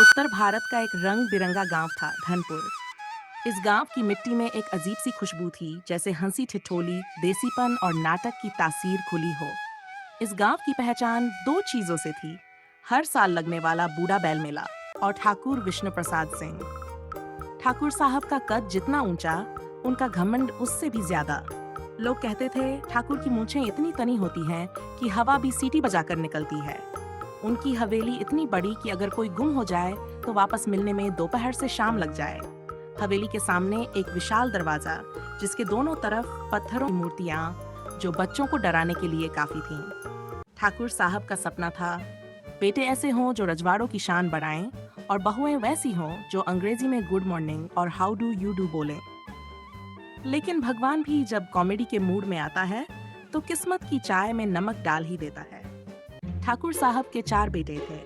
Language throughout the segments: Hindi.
उत्तर भारत का एक रंग बिरंगा गांव था धनपुर। इस गांव की मिट्टी में एक अजीब सी खुशबू थी, जैसे हंसी ठिठोली, देसीपन और नाटक की तासीर खुली हो। इस गांव की पहचान दो चीजों से थी: हर साल लगने वाला बूढ़ा बैल मेला और ठाकुर विष्णु प्रसाद सिंह। ठाकुर साहब का कद जितना ऊंचा, उनका घमंड उससे भी ज्यादा। लोग कहते थे ठाकुर की मूंछें इतनी तनी होती हैं कि हवा भी सीटी बजाकर निकलती है। उनकी हवेली इतनी बड़ी कि अगर कोई गुम हो जाए तो वापस मिलने में दोपहर से शाम लग जाए। हवेली के सामने एक विशाल दरवाजा, जिसके दोनों तरफ पत्थरों की मूर्तियां जो बच्चों को डराने के लिए काफी थीं। ठाकुर साहब का सपना था बेटे ऐसे हों जो रजवाड़ों की शान बढ़ाएं और बहुएं वैसी हों जो अंग्रेजी में गुड मॉर्निंग और हाउ डू यू डू बोलें। लेकिन भगवान भी जब कॉमेडी के मूड में आता है तो किस्मत की चाय में नमक डाल ही देता है। ठाकुर साहब के चार बेटे थे: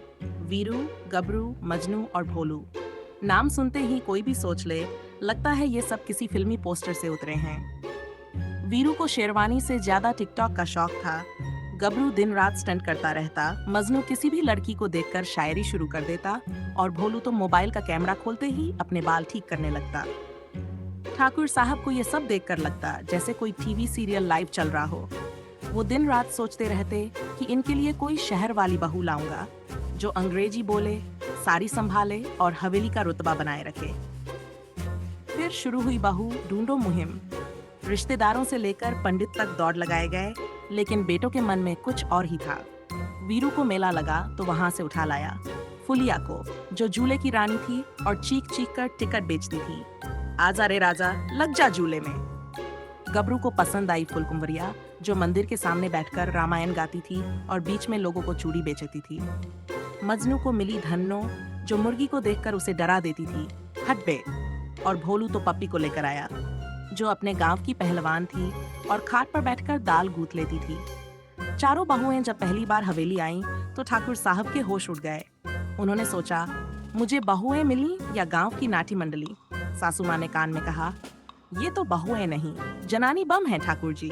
वीरू, गबरू, मजनू और भोलू। नाम सुनते ही कोई भी सोच ले, लगता है ये सब किसी फिल्मी पोस्टर से उतरे हैं। वीरू को शेरवानी से ज्यादा टिकटॉक का शौक था। गबरू दिन रात स्टंट करता रहता, मजनू किसी भी लड़की को देखकर शायरी शुरू कर देता और भोलू तो मोबाइल का कैमरा खोलते ही अपने बाल ठीक करने लगता। ठाकुर साहब को ये सब देखकर लगता जैसे कोई टीवी सीरियल लाइव चल रहा हो। वो दिन रात सोचते रहते कि इनके लिए कोई शहर वाली बहू लाऊंगा जो अंग्रेजी बोले, साड़ी संभाले और हवेली का रुतबा बनाए रखे। फिर शुरू हुई बहू ढूंढो मुहिम। रिश्तेदारों से लेकर पंडित तक दौड़ लगाए गए, लेकिन बेटों के मन में कुछ और ही था। वीरू को मेला लगा तो वहां से उठा लाया फुलिया को, जो झूले की रानी थी और चीख चीख कर टिकट बेचती थी। आजा रे राजा, लग जा झूले में। गबरू को पसंद आई फुलकुंवरिया, जो मंदिर के सामने बैठकर रामायण गाती थी और बीच में लोगों को चूड़ी बेचती थी। मजनू को मिली धन्नो, जो मुर्गी को देखकर उसे डरा देती थी, हट बे। और भोलू तो पप्पी को लेकर आया, जो अपने गांव की पहलवान थी और खाट पर बैठकर दाल गूंथ लेती थी। चारों बहुएं जब पहली बार हवेली आईं तो ठाकुर साहब के होश उड़ गए। उन्होंने सोचा, मुझे बहुएं मिली या गांव की नाटी मंडली। सासू माँ ने कान में कहा, ये तो बहुएं नहीं, जनानी बम है ठाकुर जी।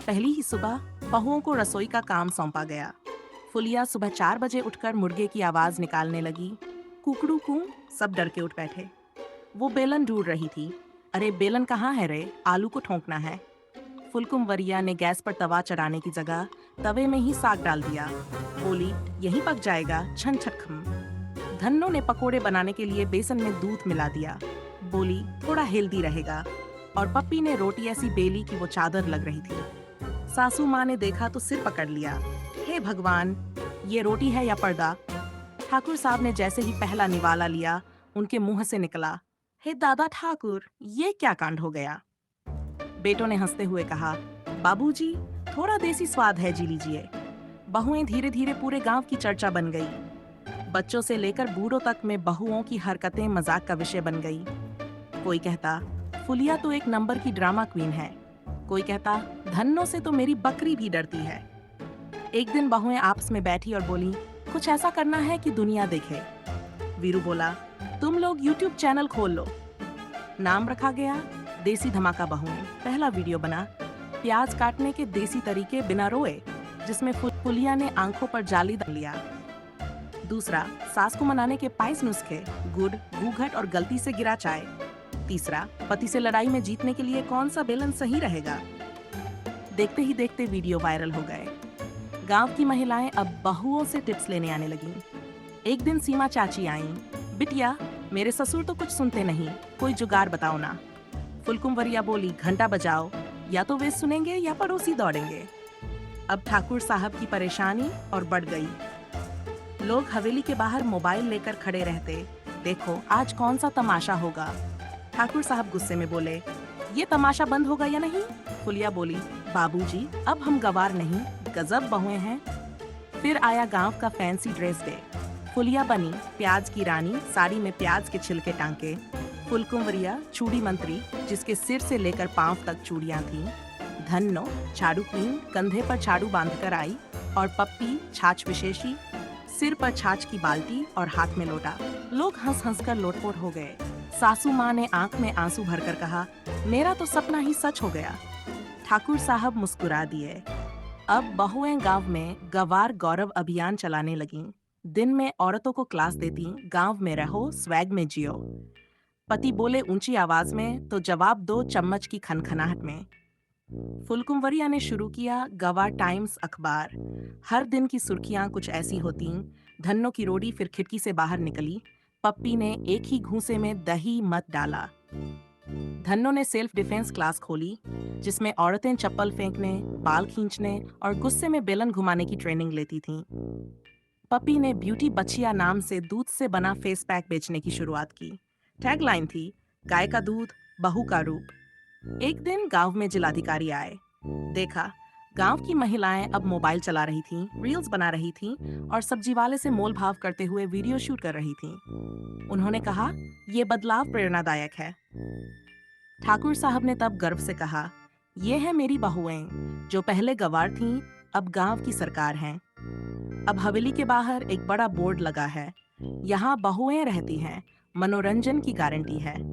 पहली ही सुबह बहुओं को रसोई का काम सौंपा गया। फुलिया सुबह 4 बजे उठकर मुर्गे की आवाज निकालने लगी। कुकड़ू कू, सब डर के उठ बैठे। वो बेलन ढूंढ रही थी। अरे बेलन कहाँ है रे, आलू को ठोंकना है। फुलकुंवरिया ने गैस पर तवा चढ़ाने की जगह तवे में ही साग डाल दिया। बोली, यही पक जाएगा, छन छटखम। धन्नो ने पकोड़े बनाने के लिए बेसन में दूध मिला दिया। बोली, थोड़ा हेल्दी रहेगा। और पप्पी ने रोटी ऐसी बेली कि वो चादर लग रही थी। सासू माँ ने देखा तो सिर पकड़ लिया। हे भगवान, ये रोटी है या पर्दा? ठाकुर साहब ने जैसे ही पहला निवाला लिया, उनके मुंह से निकला, हे दादा ठाकुर, ये क्या कांड हो गया? बेटों ने हंसते हुए कहा, बाबूजी, थोड़ा देसी स्वाद है, जी लीजिए। बहुएं धीरे धीरे पूरे गांव की चर्चा बन गई। बच्चों से लेकर बूढ़ों तक में बहुओं की हरकतें मजाक का विषय बन गई। कोई कहता, फुलिया तो एक नंबर की ड्रामा क्वीन है। कोई कहता, धन्नो से तो मेरी बकरी भी डरती है। एक दिन बहुएं आपस में बैठी और बोली, कुछ ऐसा करना है कि दुनिया देखे। वीरू बोला, तुम लोग YouTube चैनल खोल लो। नाम रखा गया देसी धमाका बहुएं। पहला वीडियो बना प्याज काटने के देसी तरीके बिना रोए, जिसमें फुलिया ने आंखों पर जाली डाल लिया। दूसरा, सास को मनाने के 22 नुस्खे, गुड़, घूंघट और गलती से गिरा चाय। तीसरा, पति से लड़ाई में जीतने के लिए कौन सा बेलन सही रहेगा। देखते ही देखते वीडियो वायरल हो गए। गांव की महिलाएं अब बहुओं से टिप्स लेने आने लगीं। एक दिन सीमा चाची आईं। बिटिया, मेरे ससुर तो कुछ सुनते नहीं, कोई जुगाड़ बताओ ना। फुलकुंवरिया बोली, घंटा बजाओ, या तो वे सुनेंगे या पड़ोसी दौड़ेंगे। अब ठाकुर साहब की परेशानी और बढ़ गई। लोग हवेली के बाहर मोबाइल लेकर खड़े रहते, देखो आज कौन सा तमाशा होगा। ठाकुर साहब गुस्से में बोले, ये तमाशा बंद होगा या नहीं? फुलिया बोली, बाबूजी, अब हम गवार नहीं, गजब बहुएं हैं। फिर आया गांव का फैंसी ड्रेस डे। फुलिया बनी प्याज की रानी, साड़ी में प्याज के छिलके टांके। फुलकुंवरिया चूड़ी मंत्री, जिसके सिर से लेकर पांव तक चूड़ियां थीं। धन्नो झाड़ू क्वीन, कंधे पर झाड़ू बांधकर आई। और पप्पी छाछ विशेषी, सिर पर छाछ की बाल्टी और हाथ में लोटा। लोग हंस हंस कर लोटपोट हो गए। सासू माँ ने आंख में आंसू भरकर कहा, मेरा तो सपना ही सच हो गया। ठाकुर साहब मुस्कुरा दिए। अब बहुएं गांव में गवार गौरव अभियान चलाने लगीं। दिन में औरतों को क्लास देती, गांव में रहो, स्वैग में जियो। पति बोले ऊंची आवाज में तो जवाब दो चम्मच की खनखनाहट में। फुलकुमवरिया ने शुरू किया गवा टाइम्स अखबार। हर दिन की सुर्खियां कुछ ऐसी होती। धन्नो की रोड़ी फिर खिड़की से बाहर निकली। पप्पी ने एक ही घूंसे में दही मत डाला। धन्नो ने सेल्फ डिफेंस क्लास खोली, जिसमें औरतें चप्पल फेंकने, बाल खींचने और गुस्से में बेलन घुमाने की ट्रेनिंग लेती थीं। पप्पी ने ब्यूटी बचिया नाम से दूध से बना फेस पैक बेचने की शुरुआत की। टैगलाइन थी, गाय का दूध, बहू का रूप। एक दिन गांव में जिलाधिकारी आए। देखा, गांव की महिलाएं अब मोबाइल चला रही थीं, रील्स बना रही थीं और सब्जी वाले से मोल भाव करते हुए वीडियो शूट कर रही थीं। उन्होंने कहा, ये बदलाव प्रेरणादायक है। ठाकुर साहब ने तब गर्व से कहा, ये है मेरी बहुएं, जो पहले गवार थीं, अब गांव की सरकार हैं। अब हवेली के बाहर एक बड़ा बोर्ड लगा है, यहाँ बहुएं रहती हैं, मनोरंजन की गारंटी है।